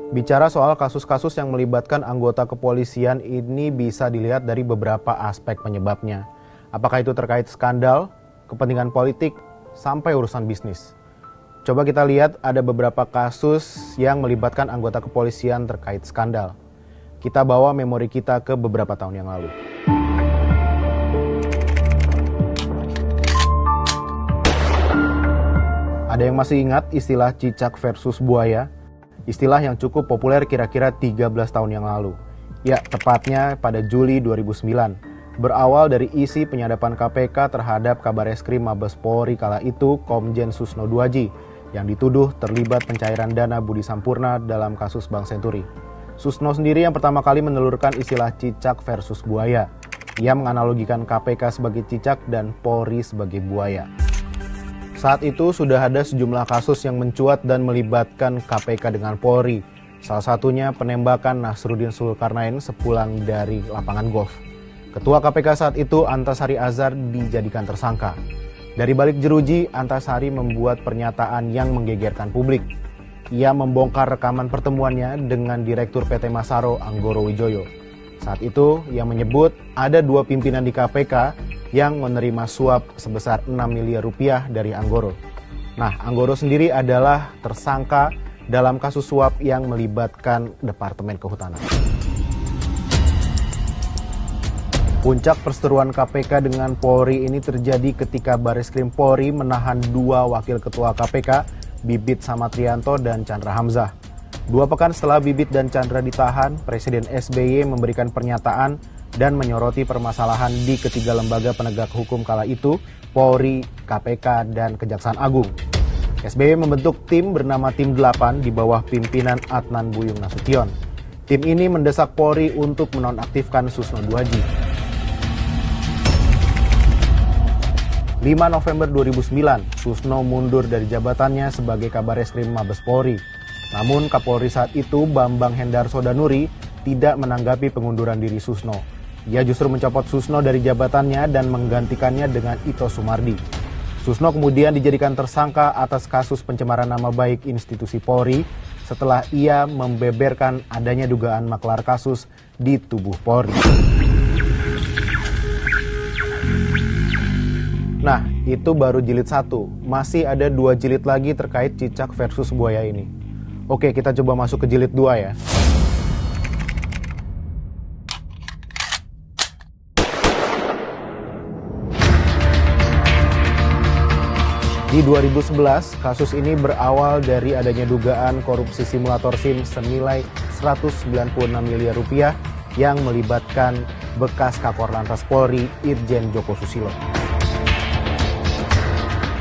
Bicara soal kasus-kasus yang melibatkan anggota kepolisian ini bisa dilihat dari beberapa aspek penyebabnya. Apakah itu terkait skandal, kepentingan politik, sampai urusan bisnis. Coba kita lihat ada beberapa kasus yang melibatkan anggota kepolisian terkait skandal. Kita bawa memori kita ke beberapa tahun yang lalu. Ada yang masih ingat istilah cicak versus buaya? Istilah yang cukup populer kira-kira 13 tahun yang lalu. Ya, tepatnya pada Juli 2009. Berawal dari isi penyadapan KPK terhadap Kabareskrim Mabes Polri kala itu Komjen Susno Duaji yang dituduh terlibat pencairan dana Budi Sampurna dalam kasus Bank Senturi. Susno sendiri yang pertama kali menelurkan istilah cicak versus buaya. Ia menganalogikan KPK sebagai cicak dan Polri sebagai buaya. Saat itu sudah ada sejumlah kasus yang mencuat dan melibatkan KPK dengan Polri. Salah satunya penembakan Nasruddin Zulkarnain sepulang dari lapangan golf. Ketua KPK saat itu Antasari Azhar dijadikan tersangka. Dari balik jeruji, Antasari membuat pernyataan yang menggegerkan publik. Ia membongkar rekaman pertemuannya dengan Direktur PT Masaro Anggoro Wijoyo. Saat itu, ia menyebut ada 2 pimpinan di KPK yang menerima suap sebesar 6 miliar rupiah dari Anggoro. Nah, Anggoro sendiri adalah tersangka dalam kasus suap yang melibatkan Departemen Kehutanan. Puncak perseteruan KPK dengan Polri ini terjadi ketika Bareskrim Polri menahan 2 wakil ketua KPK, Bibit Samatrianto dan Chandra Hamzah. 2 pekan setelah Bibit dan Chandra ditahan, Presiden SBY memberikan pernyataan dan menyoroti permasalahan di ketiga lembaga penegak hukum kala itu, Polri, KPK, dan Kejaksaan Agung. SBY membentuk tim bernama Tim 8 di bawah pimpinan Adnan Buyung Nasution. Tim ini mendesak Polri untuk menonaktifkan Susno Duaji. 5 November 2009, Susno mundur dari jabatannya sebagai Kabareskrim Mabes Polri. Namun Kapolri saat itu, Bambang Hendarso Danuri, tidak menanggapi pengunduran diri Susno. Ia justru mencopot Susno dari jabatannya dan menggantikannya dengan Ito Sumardi. Susno kemudian dijadikan tersangka atas kasus pencemaran nama baik institusi Polri setelah ia membeberkan adanya dugaan maklar kasus di tubuh Polri. Nah, itu baru jilid 1. Masih ada 2 jilid lagi terkait cicak versus buaya ini. Oke, kita coba masuk ke jilid 2 ya. Di 2011, kasus ini berawal dari adanya dugaan korupsi simulator SIM senilai 196 miliar rupiah yang melibatkan bekas Kakor Lantas Polri Irjen Joko Susilo.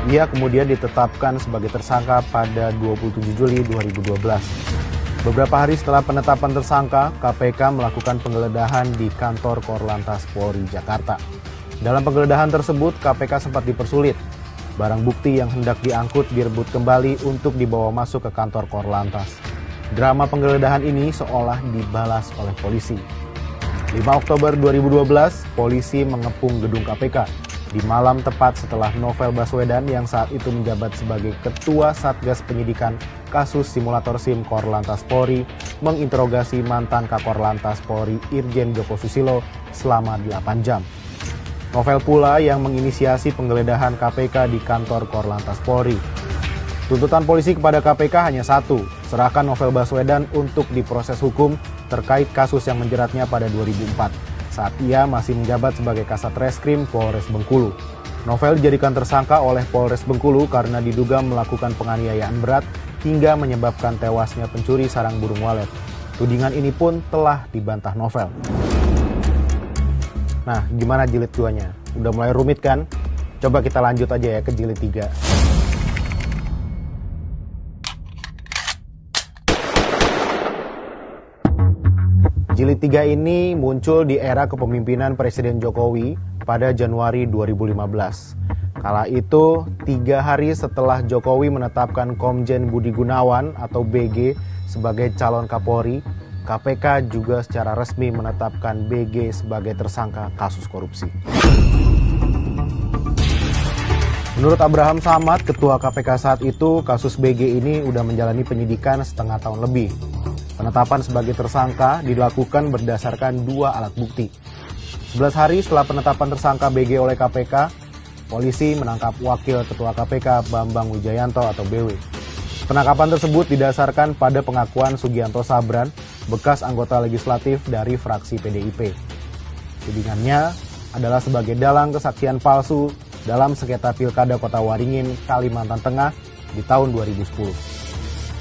Ia kemudian ditetapkan sebagai tersangka pada 27 Juli 2012. Beberapa hari setelah penetapan tersangka, KPK melakukan penggeledahan di kantor Korlantas Polri Jakarta. Dalam penggeledahan tersebut, KPK sempat dipersulit. Barang bukti yang hendak diangkut direbut kembali untuk dibawa masuk ke kantor Korlantas. Drama penggeledahan ini seolah dibalas oleh polisi. 5 Oktober 2012, polisi mengepung gedung KPK. Di malam tepat setelah Novel Baswedan yang saat itu menjabat sebagai Ketua Satgas Penyidikan Kasus Simulator SIM Korlantas Polri menginterogasi mantan Kakor Lantas Polri Irjen Joko Susilo selama 8 jam. Novel pula yang menginisiasi penggeledahan KPK di kantor Korlantas Polri. Tuntutan polisi kepada KPK hanya satu, serahkan Novel Baswedan untuk diproses hukum terkait kasus yang menjeratnya pada 2004. Saat ia masih menjabat sebagai Kasat Reskrim Polres Bengkulu. Novel dijadikan tersangka oleh Polres Bengkulu karena diduga melakukan penganiayaan berat hingga menyebabkan tewasnya pencuri sarang burung walet. Tudingan ini pun telah dibantah Novel. Nah, gimana jilid 2-nya? Udah mulai rumit kan? Coba kita lanjut aja ya ke jilid 3. Jilid 3 ini muncul di era kepemimpinan Presiden Jokowi pada Januari 2015. Kala itu, 3 hari setelah Jokowi menetapkan Komjen Budi Gunawan atau BG sebagai calon Kapolri, KPK juga secara resmi menetapkan BG sebagai tersangka kasus korupsi. Menurut Abraham Samad, Ketua KPK saat itu, kasus BG ini udah menjalani penyidikan setengah tahun lebih. Penetapan sebagai tersangka dilakukan berdasarkan 2 alat bukti. 11 hari setelah penetapan tersangka BG oleh KPK, polisi menangkap Wakil Ketua KPK Bambang Wijayanto atau BW. Penangkapan tersebut didasarkan pada pengakuan Sugianto Sabran, bekas anggota legislatif dari fraksi PDIP. Tudingannya adalah sebagai dalang kesaksian palsu dalam sengketa Pilkada Kota Waringin, Kalimantan Tengah di tahun 2010.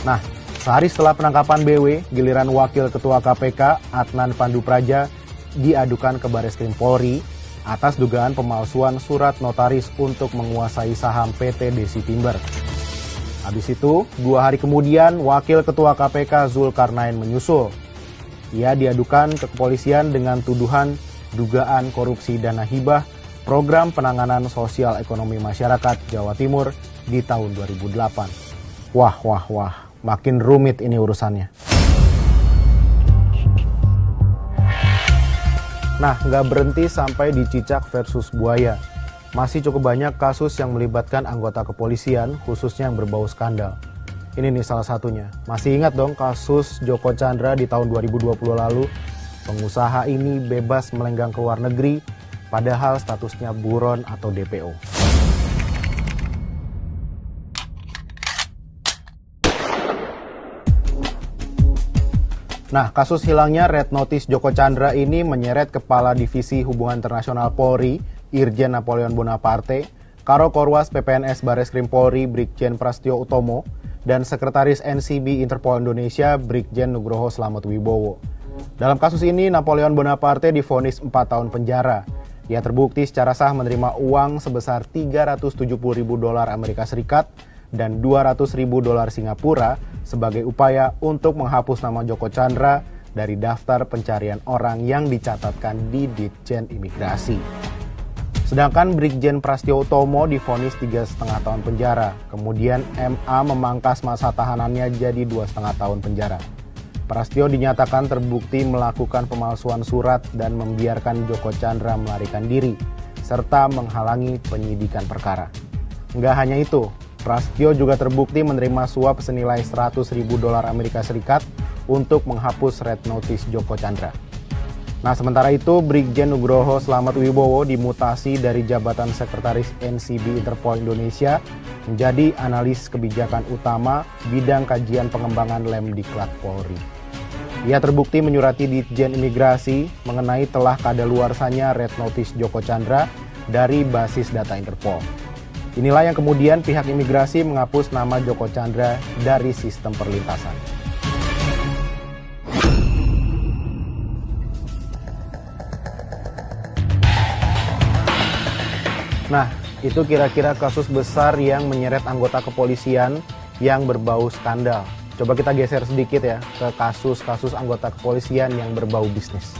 Nah, sehari setelah penangkapan BW, giliran Wakil Ketua KPK Adnan Pandupraja diadukan ke Bareskrim Polri atas dugaan pemalsuan surat notaris untuk menguasai saham PT Desi Timber. Habis itu, 2 hari kemudian Wakil Ketua KPK Zulkarnain menyusul. Ia diadukan ke kepolisian dengan tuduhan dugaan korupsi dana hibah Program Penanganan Sosial Ekonomi Masyarakat Jawa Timur di tahun 2008. Wah, makin rumit ini urusannya. Nah, nggak berhenti sampai di cicak versus buaya. Masih cukup banyak kasus yang melibatkan anggota kepolisian, khususnya yang berbau skandal. Ini nih salah satunya. Masih ingat dong kasus Joko Chandra di tahun 2020 lalu? Pengusaha ini bebas melenggang ke luar negeri, padahal statusnya buron atau DPO. Nah, kasus hilangnya Red Notice Joko Chandra ini menyeret Kepala Divisi Hubungan Internasional Polri, Irjen Napoleon Bonaparte, Karo Korwas PPNS Bareskrim Polri, Brigjen Prastio Utomo, dan Sekretaris NCB Interpol Indonesia, Brigjen Nugroho Slamet Wibowo. Dalam kasus ini, Napoleon Bonaparte divonis 4 tahun penjara. Ia terbukti secara sah menerima uang sebesar $370.000 Amerika Serikat dan $200.000 Singapura sebagai upaya untuk menghapus nama Joko Chandra dari daftar pencarian orang yang dicatatkan di Ditjen Imigrasi. Sedangkan Brigjen Prastio Utomo divonis 3,5 tahun penjara. Kemudian MA memangkas masa tahanannya jadi 2,5 tahun penjara. Prastio dinyatakan terbukti melakukan pemalsuan surat dan membiarkan Joko Chandra melarikan diri, serta menghalangi penyidikan perkara. Nggak hanya itu, Prastio juga terbukti menerima suap senilai $100.000 Amerika Serikat untuk menghapus Red Notice Joko Chandra. Nah, sementara itu, Brigjen Nugroho Slamet Wibowo dimutasi dari jabatan Sekretaris NCB Interpol Indonesia menjadi analis kebijakan utama bidang kajian pengembangan Lemdiklat Polri. Ia terbukti menyurati Ditjen Imigrasi mengenai telah kadaluarsanya Red Notice Joko Chandra dari basis data Interpol. Inilah yang kemudian pihak imigrasi menghapus nama Joko Chandra dari sistem perlintasan. Nah, itu kira-kira kasus besar yang menyeret anggota kepolisian yang berbau skandal. Coba kita geser sedikit ya ke kasus-kasus anggota kepolisian yang berbau bisnis.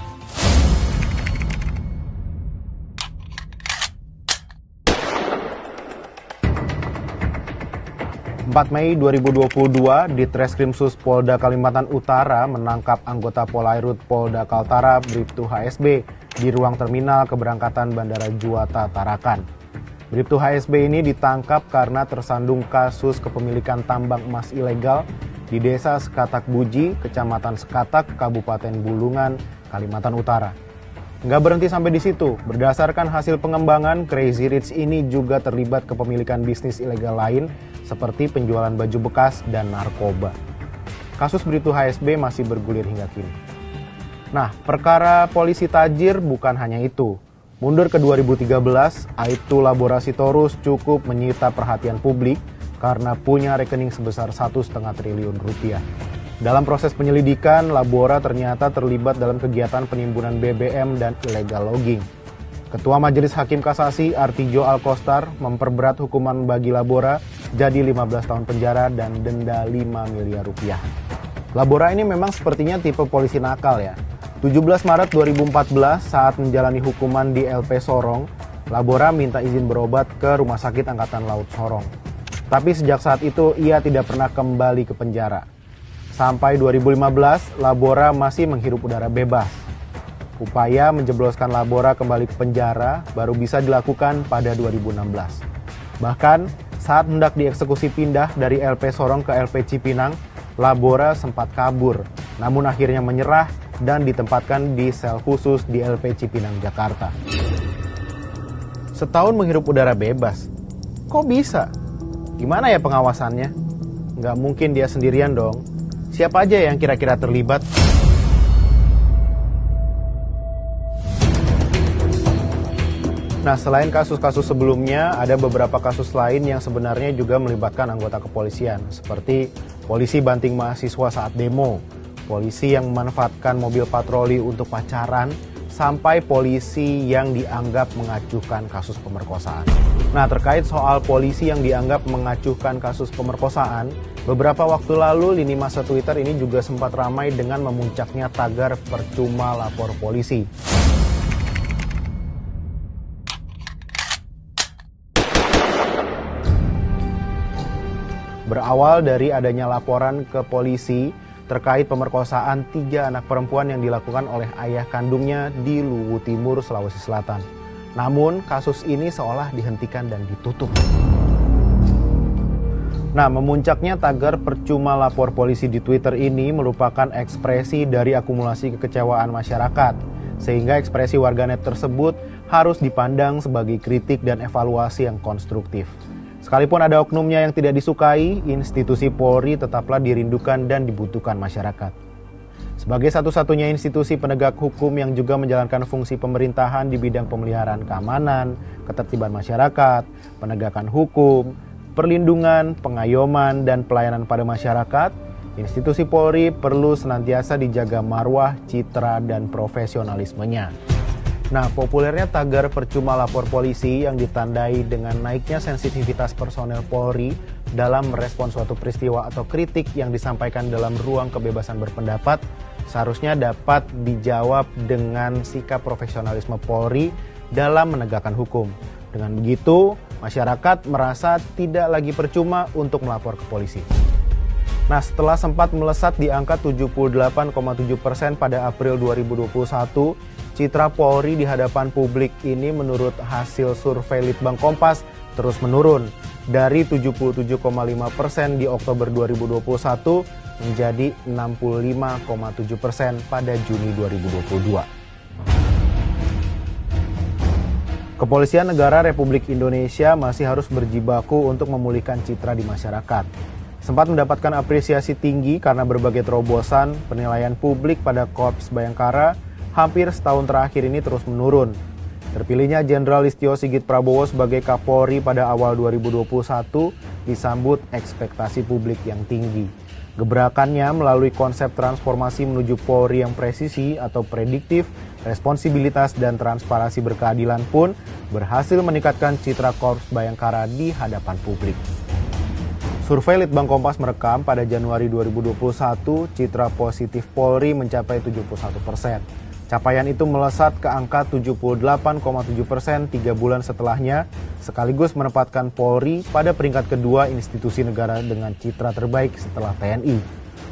4 Mei 2022, Ditreskrimsus Polda Kalimantan Utara menangkap anggota Polairut Polda Kaltara Bribtu HSB di ruang terminal keberangkatan Bandara Juwata Tarakan. Bribtu HSB ini ditangkap karena tersandung kasus kepemilikan tambang emas ilegal di Desa Sekatak Buji, Kecamatan Sekatak, Kabupaten Bulungan, Kalimantan Utara. Nggak berhenti sampai di situ. Berdasarkan hasil pengembangan, Crazy Rich ini juga terlibat kepemilikan bisnis ilegal lain seperti penjualan baju bekas dan narkoba. Kasus Bribtu HSB masih bergulir hingga kini. Nah, perkara polisi tajir bukan hanya itu. Mundur ke 2013, Aibtu Labora Sitorus cukup menyita perhatian publik karena punya rekening sebesar 1,5 triliun rupiah. Dalam proses penyelidikan, Labora ternyata terlibat dalam kegiatan penimbunan BBM dan illegal logging. Ketua Majelis Hakim Kasasi Artijo Alkostar memperberat hukuman bagi Labora jadi 15 tahun penjara dan denda 5 miliar rupiah. Labora ini memang sepertinya tipe polisi nakal ya. 17 Maret 2014 saat menjalani hukuman di LP Sorong, Labora minta izin berobat ke Rumah Sakit Angkatan Laut Sorong. Tapi sejak saat itu ia tidak pernah kembali ke penjara. Sampai 2015, Labora masih menghirup udara bebas. Upaya menjebloskan Labora kembali ke penjara baru bisa dilakukan pada 2016. Bahkan saat hendak dieksekusi pindah dari LP Sorong ke LP Cipinang, Labora sempat kabur namun akhirnya menyerah dan ditempatkan di sel khusus di LP Cipinang, Jakarta. Setahun menghirup udara bebas. Kok bisa? Gimana ya pengawasannya? Nggak mungkin dia sendirian dong. Siapa aja yang kira-kira terlibat? Nah, selain kasus-kasus sebelumnya, ada beberapa kasus lain yang sebenarnya juga melibatkan anggota kepolisian, seperti polisi banting mahasiswa saat demo, polisi yang memanfaatkan mobil patroli untuk pacaran, sampai polisi yang dianggap mengacuhkan kasus pemerkosaan. Nah, terkait soal polisi yang dianggap mengacuhkan kasus pemerkosaan, beberapa waktu lalu lini masa Twitter ini juga sempat ramai dengan memuncaknya tagar percuma lapor polisi. Berawal dari adanya laporan ke polisi terkait pemerkosaan 3 anak perempuan yang dilakukan oleh ayah kandungnya di Luwu Timur, Sulawesi Selatan. Namun, kasus ini seolah dihentikan dan ditutup. Nah, memuncaknya tagar percuma lapor polisi di Twitter ini merupakan ekspresi dari akumulasi kekecewaan masyarakat, sehingga ekspresi warganet tersebut harus dipandang sebagai kritik dan evaluasi yang konstruktif. Sekalipun ada oknumnya yang tidak disukai, institusi Polri tetaplah dirindukan dan dibutuhkan masyarakat. Sebagai satu-satunya institusi penegak hukum yang juga menjalankan fungsi pemerintahan di bidang pemeliharaan keamanan, ketertiban masyarakat, penegakan hukum, perlindungan, pengayoman, dan pelayanan pada masyarakat, institusi Polri perlu senantiasa dijaga marwah, citra, dan profesionalismenya. Nah, populernya tagar percuma lapor polisi yang ditandai dengan naiknya sensitivitas personel Polri dalam merespons suatu peristiwa atau kritik yang disampaikan dalam ruang kebebasan berpendapat seharusnya dapat dijawab dengan sikap profesionalisme Polri dalam menegakkan hukum. Dengan begitu, masyarakat merasa tidak lagi percuma untuk melapor ke polisi. Nah, setelah sempat melesat di angka 78,7% pada April 2021, citra Polri di hadapan publik ini menurut hasil survei Litbang Kompas terus menurun dari 77,5% di Oktober 2021 menjadi 65,7% pada Juni 2022. Kepolisian Negara Republik Indonesia masih harus berjibaku untuk memulihkan citra di masyarakat. Sempat mendapatkan apresiasi tinggi karena berbagai terobosan penilaian publik pada Korps Bayangkara hampir setahun terakhir ini terus menurun. Terpilihnya Jenderal Listio Sigit Prabowo sebagai Kapolri pada awal 2021 disambut ekspektasi publik yang tinggi. Gebrakannya melalui konsep transformasi menuju Polri yang presisi atau prediktif, responsibilitas dan transparansi berkeadilan pun berhasil meningkatkan citra Korps Bayangkara di hadapan publik. Survei Litbang Kompas merekam pada Januari 2021 citra positif Polri mencapai 71%. Capaian itu melesat ke angka 78,7% 3 bulan setelahnya, sekaligus menempatkan Polri pada peringkat kedua institusi negara dengan citra terbaik setelah TNI.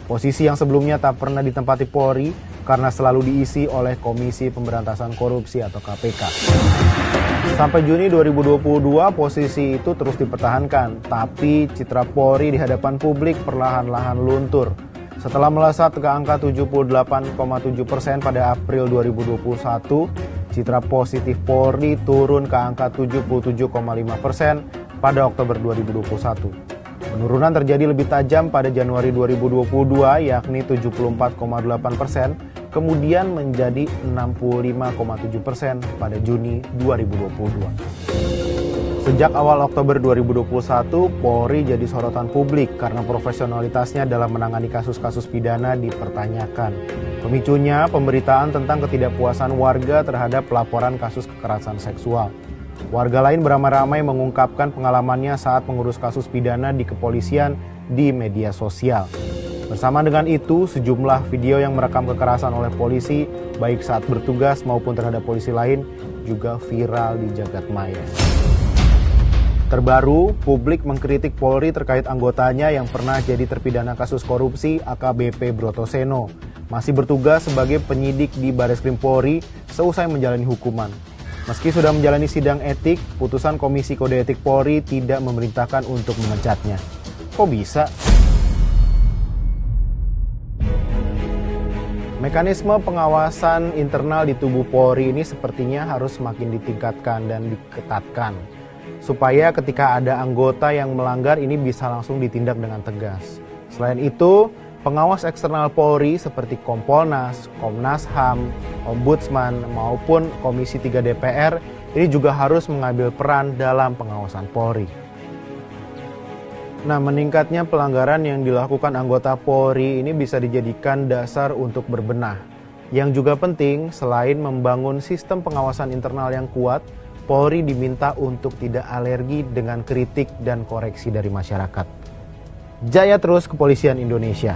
Posisi yang sebelumnya tak pernah ditempati Polri karena selalu diisi oleh Komisi Pemberantasan Korupsi atau KPK. Sampai Juni 2022 posisi itu terus dipertahankan, tapi citra Polri di hadapan publik perlahan-lahan luntur. Setelah melesat ke angka 78,7% pada April 2021, citra positif Polri turun ke angka 77,5% pada Oktober 2021. Penurunan terjadi lebih tajam pada Januari 2022 yakni 74,8%, kemudian menjadi 65,7% pada Juni 2022. Sejak awal Oktober 2021, Polri jadi sorotan publik karena profesionalitasnya dalam menangani kasus-kasus pidana dipertanyakan. Pemicunya pemberitaan tentang ketidakpuasan warga terhadap laporan kasus kekerasan seksual. Warga lain beramai-ramai mengungkapkan pengalamannya saat mengurus kasus pidana di kepolisian di media sosial. Bersama dengan itu, sejumlah video yang merekam kekerasan oleh polisi, baik saat bertugas maupun terhadap polisi lain, juga viral di jagat maya. Terbaru, publik mengkritik Polri terkait anggotanya yang pernah jadi terpidana kasus korupsi AKBP Brotoseno, masih bertugas sebagai penyidik di Bareskrim Polri seusai menjalani hukuman. Meski sudah menjalani sidang etik, putusan Komisi Kode Etik Polri tidak memerintahkan untuk memecatnya. Kok bisa? Mekanisme pengawasan internal di tubuh Polri ini sepertinya harus semakin ditingkatkan dan diketatkan, supaya ketika ada anggota yang melanggar ini bisa langsung ditindak dengan tegas. Selain itu, pengawas eksternal Polri seperti Kompolnas, Komnas HAM, Ombudsman maupun Komisi 3 DPR ini juga harus mengambil peran dalam pengawasan Polri. Nah, meningkatnya pelanggaran yang dilakukan anggota Polri ini bisa dijadikan dasar untuk berbenah. Yang juga penting, selain membangun sistem pengawasan internal yang kuat, Polri diminta untuk tidak alergi dengan kritik dan koreksi dari masyarakat. Jaya terus Kepolisian Indonesia!